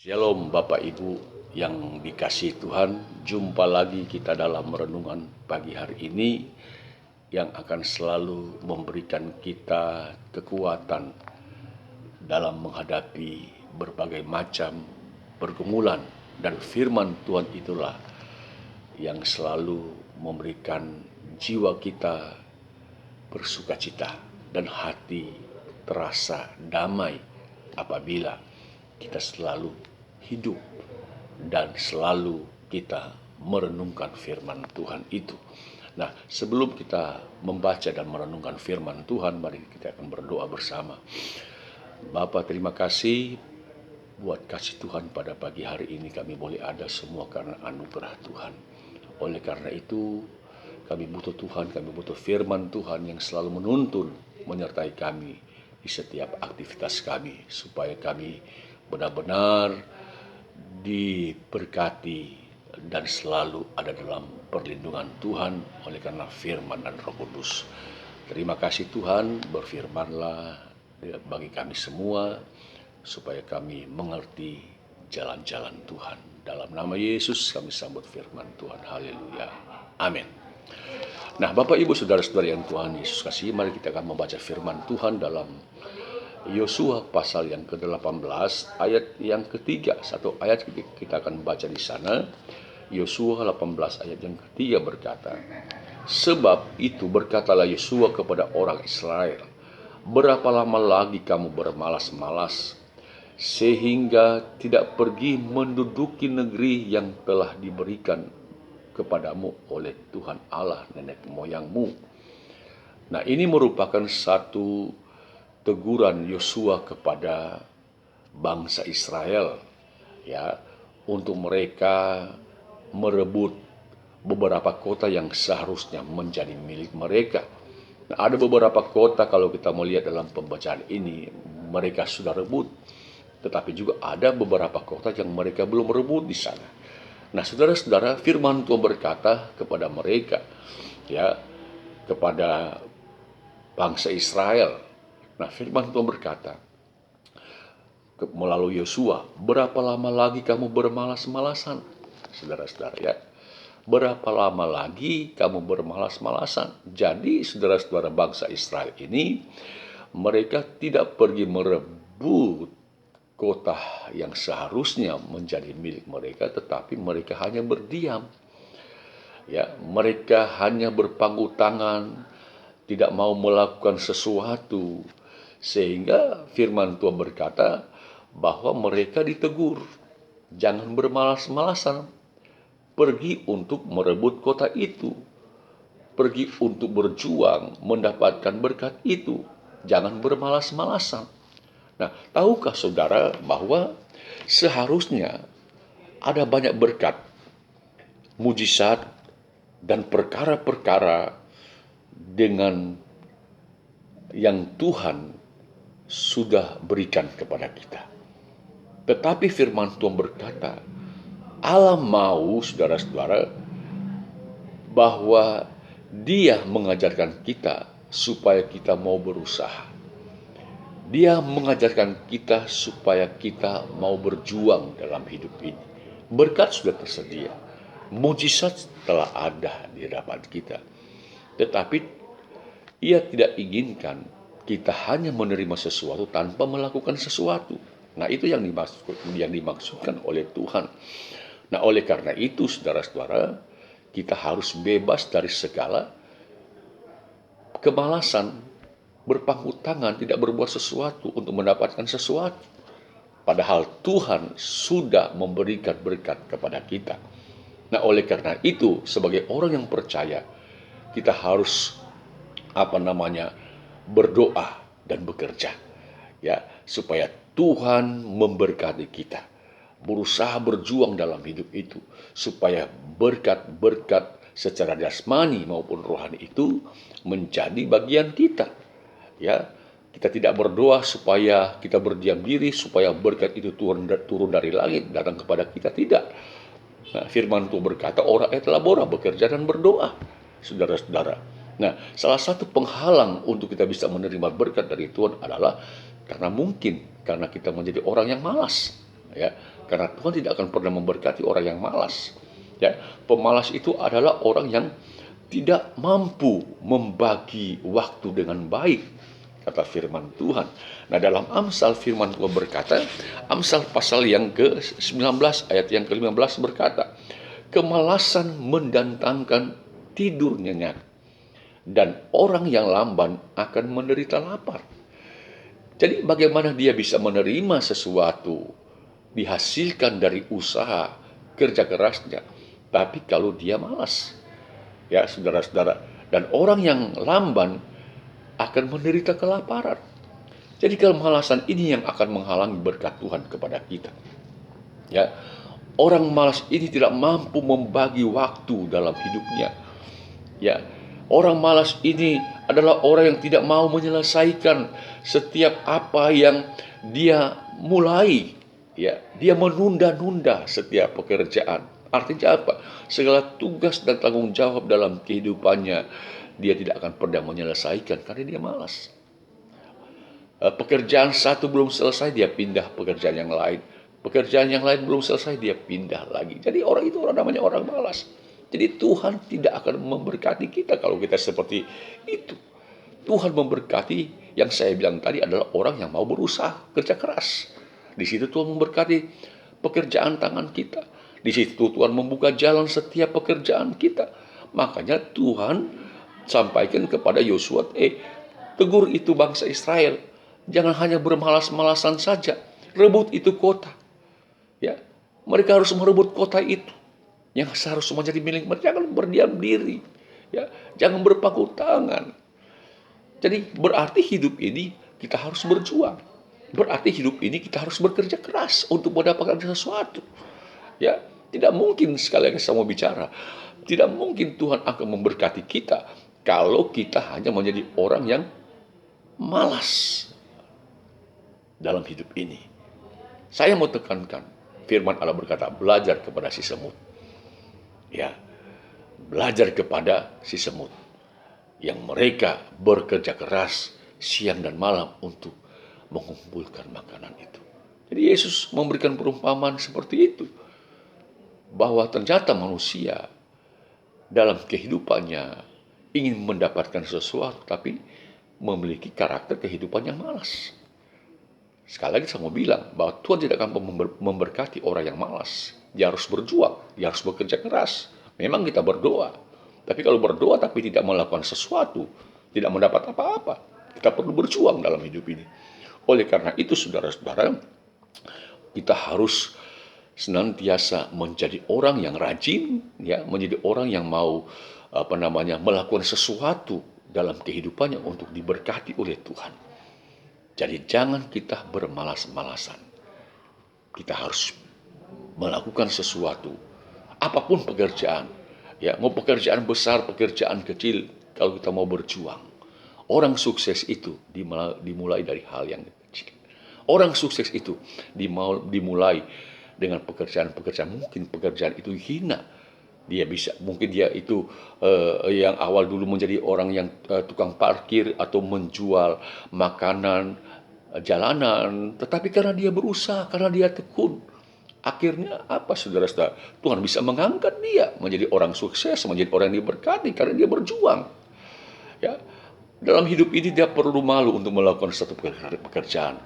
Shalom Bapak Ibu yang dikasihi Tuhan, jumpa lagi kita dalam renungan pagi hari ini yang akan selalu memberikan kita kekuatan dalam menghadapi berbagai macam pergumulan, dan firman Tuhan itulah yang selalu memberikan jiwa kita bersukacita dan hati terasa damai apabila kita selalu hidup dan selalu kita merenungkan firman Tuhan itu. Nah, sebelum kita membaca dan merenungkan firman Tuhan, mari kita akan berdoa bersama. Bapa, terima kasih buat kasih Tuhan pada pagi hari ini kami boleh ada semua karena anugerah Tuhan. Oleh karena itu, kami butuh Tuhan, kami butuh firman Tuhan yang selalu menuntun, menyertai kami di setiap aktivitas kami, supaya kami benar-benar diberkati dan selalu ada dalam perlindungan Tuhan oleh karena firman dan Roh Kudus. Terima kasih Tuhan, berfirmanlah bagi kami semua supaya kami mengerti jalan-jalan Tuhan. Dalam nama Yesus kami sambut firman Tuhan. Haleluya. Amin. Nah, Bapak Ibu Saudara-saudara yang Tuhan Yesus kasih, mari kita akan membaca firman Tuhan dalam Yosua pasal yang ke-18 ayat yang ketiga. Satu ayat kita akan baca di sana. Yosua 18 ayat yang ketiga berkata, "Sebab itu berkatalah Yosua kepada orang Israel, berapa lama lagi kamu bermalas-malas sehingga tidak pergi menduduki negeri yang telah diberikan kepadamu oleh Tuhan Allah nenek moyangmu?" Nah, ini merupakan satu teguran Yosua kepada bangsa Israel, ya, untuk mereka merebut beberapa kota yang seharusnya menjadi milik mereka. Nah, ada beberapa kota kalau kita melihat dalam pembacaan ini mereka sudah rebut, tetapi juga ada beberapa kota yang mereka belum rebut di sana. Nah, saudara-saudara, firman Tuhan berkata kepada mereka, ya, kepada bangsa Israel. Nah, firman Tuhan berkata melalui Yosua, berapa lama lagi kamu bermalas-malasan? Saudara-saudara, ya, berapa lama lagi kamu bermalas-malasan? Jadi, saudara-saudara, bangsa Israel ini mereka tidak pergi merebut kota yang seharusnya menjadi milik mereka, tetapi mereka hanya berdiam. Ya, mereka hanya berpangku tangan, tidak mau melakukan sesuatu. Sehingga firman Tuhan berkata bahwa mereka ditegur, jangan bermalas-malasan, pergi untuk merebut kota itu, pergi untuk berjuang mendapatkan berkat itu, jangan bermalas-malasan. Nah, tahukah saudara bahwa seharusnya ada banyak berkat, mujizat, dan perkara-perkara dengan yang Tuhan sudah berikan kepada kita. Tetapi firman Tuhan berkata, Allah mau, saudara-saudara, bahwa Dia mengajarkan kita supaya kita mau berusaha. Dia mengajarkan kita supaya kita mau berjuang dalam hidup ini. Berkat sudah tersedia, mujizat telah ada di hadapan kita. Tetapi Ia tidak inginkan kita hanya menerima sesuatu tanpa melakukan sesuatu. Nah, itu yang dimaksudkan oleh Tuhan. Nah, oleh karena itu, saudara-saudara, kita harus bebas dari segala kemalasan, berpangku tangan, tidak berbuat sesuatu untuk mendapatkan sesuatu. Padahal Tuhan sudah memberikan berkat kepada kita. Nah, oleh karena itu, sebagai orang yang percaya, kita harus berdoa dan bekerja, ya, supaya Tuhan memberkati kita. Berusaha berjuang dalam hidup itu supaya berkat-berkat secara jasmani maupun rohani itu menjadi bagian kita. Ya, kita tidak berdoa supaya kita berdiam diri supaya berkat itu turun dari langit datang kepada kita, tidak. Nah, firman Tuhan berkata, orang telah bekerja dan berdoa, saudara-saudara. Nah, salah satu penghalang untuk kita bisa menerima berkat dari Tuhan adalah karena kita menjadi orang yang malas. Ya, Karena Tuhan tidak akan pernah memberkati orang yang malas. Ya, pemalas itu adalah orang yang tidak mampu membagi waktu dengan baik, kata firman Tuhan. Nah, dalam Amsal firman Tuhan berkata, Amsal pasal yang ke-19 ayat yang ke-15 berkata, kemalasan mendatangkan tidur nyenyak, dan orang yang lamban akan menderita lapar. Jadi bagaimana dia bisa menerima sesuatu dihasilkan dari usaha kerja kerasnya, tapi kalau dia malas, ya saudara-saudara, dan orang yang lamban akan menderita kelaparan. Jadi kemalasan ini yang akan menghalangi berkat Tuhan kepada kita. Ya, orang malas ini tidak mampu membagi waktu dalam hidupnya. Ya, orang malas ini adalah orang yang tidak mau menyelesaikan setiap apa yang dia mulai. Ya, dia menunda-nunda setiap pekerjaan. Artinya apa? Segala tugas dan tanggung jawab dalam kehidupannya dia tidak akan pernah menyelesaikan karena dia malas. Pekerjaan satu belum selesai, dia pindah pekerjaan yang lain. Pekerjaan yang lain belum selesai, dia pindah lagi. Jadi orang itu namanya orang malas. Jadi Tuhan tidak akan memberkati kita kalau kita seperti itu. Tuhan memberkati, yang saya bilang tadi, adalah orang yang mau berusaha, kerja keras. Di situ Tuhan memberkati pekerjaan tangan kita. Di situ Tuhan membuka jalan setiap pekerjaan kita. Makanya Tuhan sampaikan kepada Yosua, tegur itu bangsa Israel. Jangan hanya bermalas-malasan saja, rebut itu kota. Ya, mereka harus merebut kota itu yang seharusnya menjadi milik mereka. Jangan berdiam diri, ya, jangan berpangku tangan. Jadi berarti hidup ini kita harus berjuang. Berarti hidup ini kita harus bekerja keras untuk mendapatkan sesuatu. Ya, tidak mungkin, sekali lagi saya mau bicara, tidak mungkin Tuhan akan memberkati kita kalau kita hanya menjadi orang yang malas dalam hidup ini. Saya mau tekankan, firman Allah berkata, belajar kepada si semut. Ya, belajar kepada si semut yang mereka bekerja keras siang dan malam untuk mengumpulkan makanan itu. Jadi Yesus memberikan perumpamaan seperti itu, bahwa ternyata manusia dalam kehidupannya ingin mendapatkan sesuatu, tapi memiliki karakter kehidupan yang malas. Sekali lagi saya mau bilang bahwa Tuhan tidak akan memberkati orang yang malas. Dia harus berjuang, dia harus bekerja keras. Memang kita berdoa, tapi kalau berdoa tapi tidak melakukan sesuatu, tidak mendapat apa-apa. Kita perlu berjuang dalam hidup ini. Oleh karena itu, saudara-saudara, kita harus senantiasa menjadi orang yang rajin, ya, menjadi orang yang mau melakukan sesuatu dalam kehidupannya untuk diberkati oleh Tuhan. Jadi jangan kita bermalas-malasan. Kita harus melakukan sesuatu, apapun pekerjaan, ya, mau pekerjaan besar, pekerjaan kecil, kalau kita mau berjuang. Orang sukses itu dimulai dari hal yang kecil. Orang sukses itu dimulai dengan pekerjaan-pekerjaan, mungkin pekerjaan itu hina. Mungkin dia itu yang awal dulu menjadi orang yang tukang parkir atau menjual makanan jalanan, tetapi karena dia berusaha, karena dia tekun, akhirnya apa, saudara-saudara? Tuhan bisa mengangkat dia menjadi orang sukses, menjadi orang yang diberkati karena dia berjuang. Ya, dalam hidup ini dia perlu malu untuk melakukan satu pekerjaan,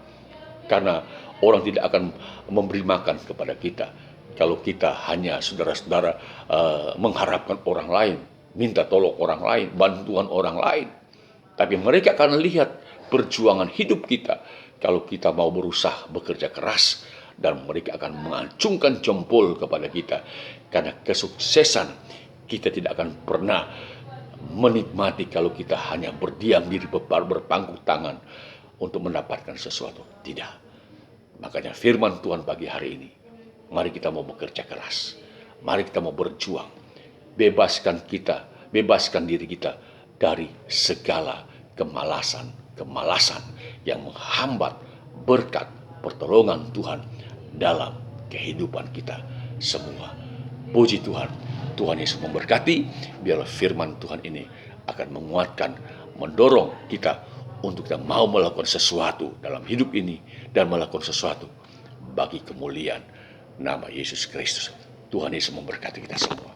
karena orang tidak akan memberi makan kepada kita kalau kita hanya, saudara-saudara, mengharapkan orang lain, minta tolong orang lain, bantuan orang lain. Tapi mereka akan lihat perjuangan hidup kita kalau kita mau berusaha bekerja keras, dan mereka akan mengacungkan jempol kepada kita. Karena kesuksesan kita tidak akan pernah menikmati kalau kita hanya berdiam diri, berpangku tangan untuk mendapatkan sesuatu. Tidak. Makanya firman Tuhan pagi hari ini, mari kita mau bekerja keras. Mari kita mau berjuang. Bebaskan diri kita dari segala kemalasan yang menghambat berkat pertolongan Tuhan dalam kehidupan kita semua. Puji Tuhan, Tuhan Yesus memberkati. Biarlah firman Tuhan ini akan menguatkan, mendorong kita untuk kita mau melakukan sesuatu dalam hidup ini, dan melakukan sesuatu bagi kemuliaan nama Yesus Kristus. Tuhan Yesus memberkati kita semua.